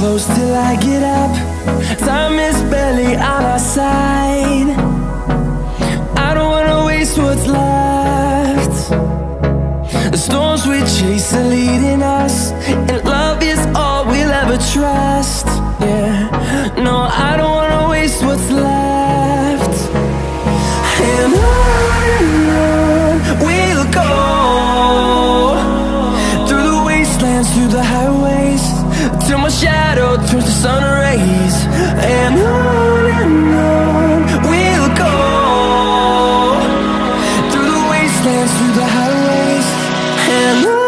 close till I get up. Time is barely on our side. I don't wanna waste what's left. The storms we chase are leading us, and love is all we'll ever trust. Yeah, no, I don't wanna waste what's left. And on we'll go, through the wastelands, through the highways, till my shadow turns to sun rays. And on we'll go, through the wastelands, through the highways, and on.